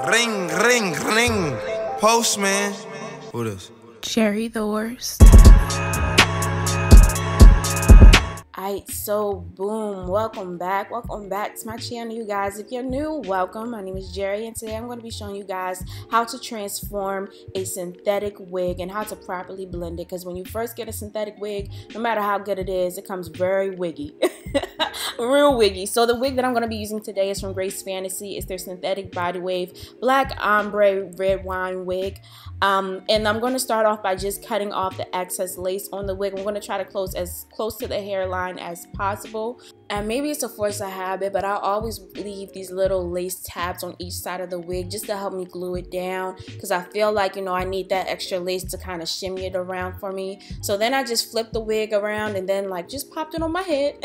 Ring, ring, ring. Postman. Who this? Jerry the worst. Alright, so boom, welcome back to my channel, you guys. If you're new, welcome. My name is Jerry, and today I'm going to be showing you guys how to transform a synthetic wig and how to properly blend it, because when you first get a synthetic wig, no matter how good it is, it comes very wiggy. Real wiggy. So the wig that I'm going to be using today is from Grace Fantasy. It's their synthetic body wave black ombre red wine wig. And I'm going to start off by just cutting off the excess lace on the wig. I'm going to try to close as close to the hairline as possible. And maybe it's a force of habit, but I always leave these little lace tabs on each side of the wig just to help me glue it down, because I feel like, you know, I need that extra lace to kind of shimmy it around for me. So then I just flipped the wig around and then like just popped it on my head.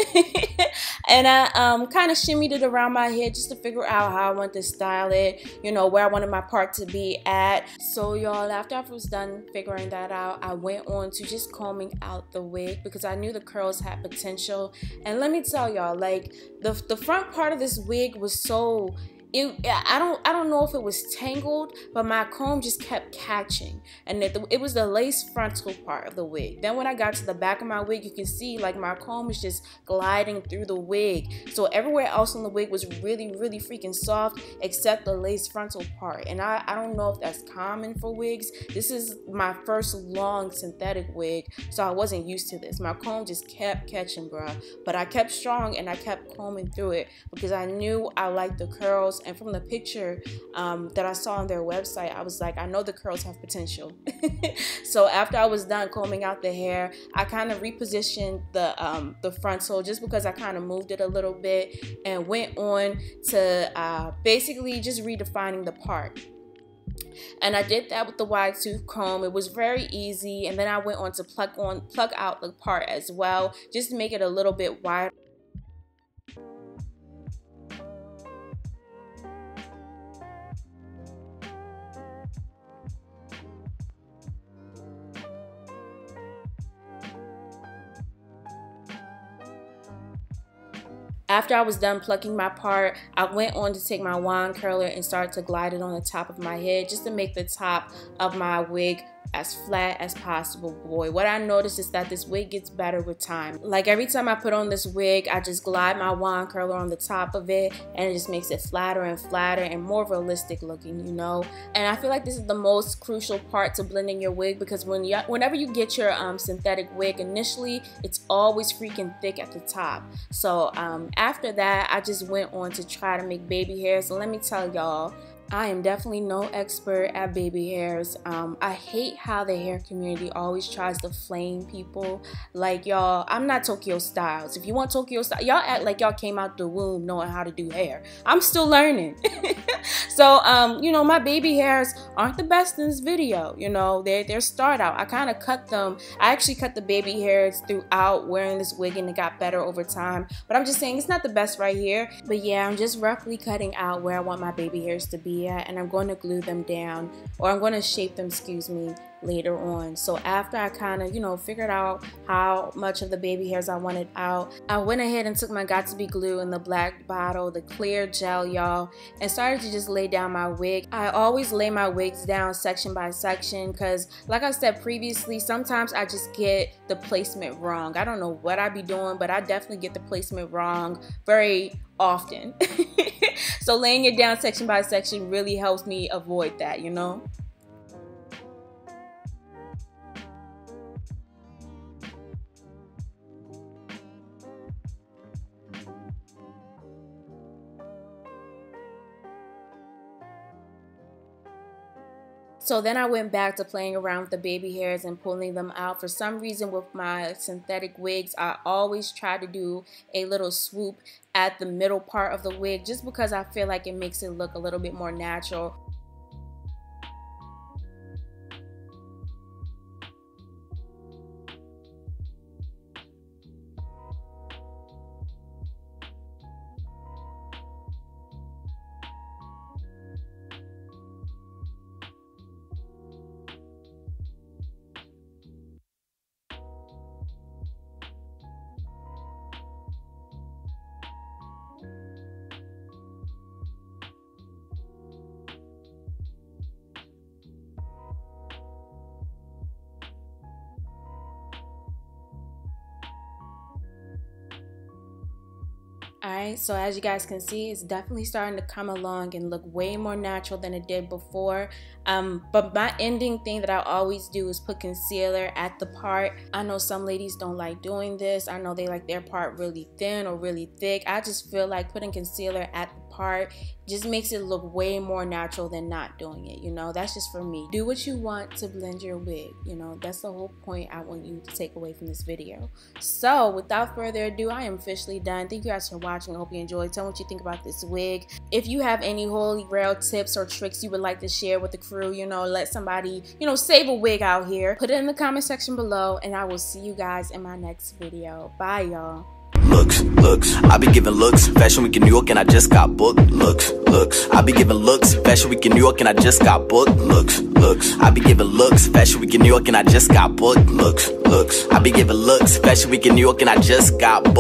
And I kind of shimmied it around my head just to figure out how I want to style it, you know, where I wanted my part to be at. So y'all, after I was done figuring that out, I went on to just combing out the wig because I knew the curls had potential. And let me tell y'all, like the front part of this wig was so I don't know if it was tangled, but my comb just kept catching, and it was the lace frontal part of the wig. Then when I got to the back of my wig, you can see like my comb is just gliding through the wig. So everywhere else on the wig was really freaking soft except the lace frontal part. And I don't know if that's common for wigs. This is my first long synthetic wig, so I wasn't used to this. My comb just kept catching, bruh. But I kept strong and I kept combing through it because I knew I liked the curls. And from the picture that I saw on their website, I was like, I know the curls have potential. So after I was done combing out the hair, I kind of repositioned the frontal just because I kind of moved it a little bit and went on to basically just redefining the part. And I did that with the wide tooth comb. It was very easy. And then I went on to pluck out the part as well, just to make it a little bit wider. After I was done plucking my part, I went on to take my wand curler and start to glide it on the top of my head just to make the top of my wig as flat as possible. Boy, what I noticed is that this wig gets better with time. Like every time I put on this wig, I just glide my wand curler on the top of it, and it just makes it flatter and flatter and more realistic looking, you know. And I feel like this is the most crucial part to blending your wig, because whenever you get your synthetic wig, initially it's always freaking thick at the top. So after that, I just went on to try to make baby hairs. So let me tell y'all, I am definitely no expert at baby hairs. I hate how the hair community always tries to flame people. Like, y'all, I'm not Tokyo Styles. If you want Tokyo Styles, y'all act like y'all came out the womb knowing how to do hair. I'm still learning. So, you know, my baby hairs aren't the best in this video. You know, they're start out. I kind of cut them. I actually cut the baby hairs throughout wearing this wig, and it got better over time. But I'm just saying it's not the best right here. But yeah, I'm just roughly cutting out where I want my baby hairs to be at, and I'm going to glue them down, or I'm going to shape them, excuse me, later on. So after I kind of, you know, figured out how much of the baby hairs I wanted out, I went ahead and took my Got2b glue in the black bottle, the clear gel, y'all, and started to just lay down my wig. I always lay my wigs down section by section because, like I said previously, sometimes I just get the placement wrong. I don't know what I be doing, but I definitely get the placement wrong very often. So laying it down section by section really helps me avoid that, you know. So then I went back to playing around with the baby hairs and pulling them out. For some reason with my synthetic wigs, I always try to do a little swoop at the middle part of the wig just because I feel like it makes it look a little bit more natural. Alright, so as you guys can see, it's definitely starting to come along and look way more natural than it did before. But my ending thing that I always do is put concealer at the part. I know some ladies don't like doing this. I know they like their part really thin or really thick. I just feel like putting concealer at the part just makes it look way more natural than not doing it. You know, that's just for me. Do what you want to blend your wig. You know, that's the whole point I want you to take away from this video. So without further ado, I am officially done. Thank you guys for watching. I hope you enjoyed. Tell me what you think about this wig. If you have any holy grail tips or tricks you would like to share with the crew, you know, let somebody, you know, save a wig out here, put it in the comment section below, and I will see you guys in my next video. Bye, y'all. Looks, I be giving looks, Fashion Week in New York and I just got booked. Looks, I be giving looks, Fashion Week in New York and I just got booked. Looks, I be giving looks, Fashion Week in New York and I just got booked. Looks, I be giving looks, Fashion Week in New York and I just got booked.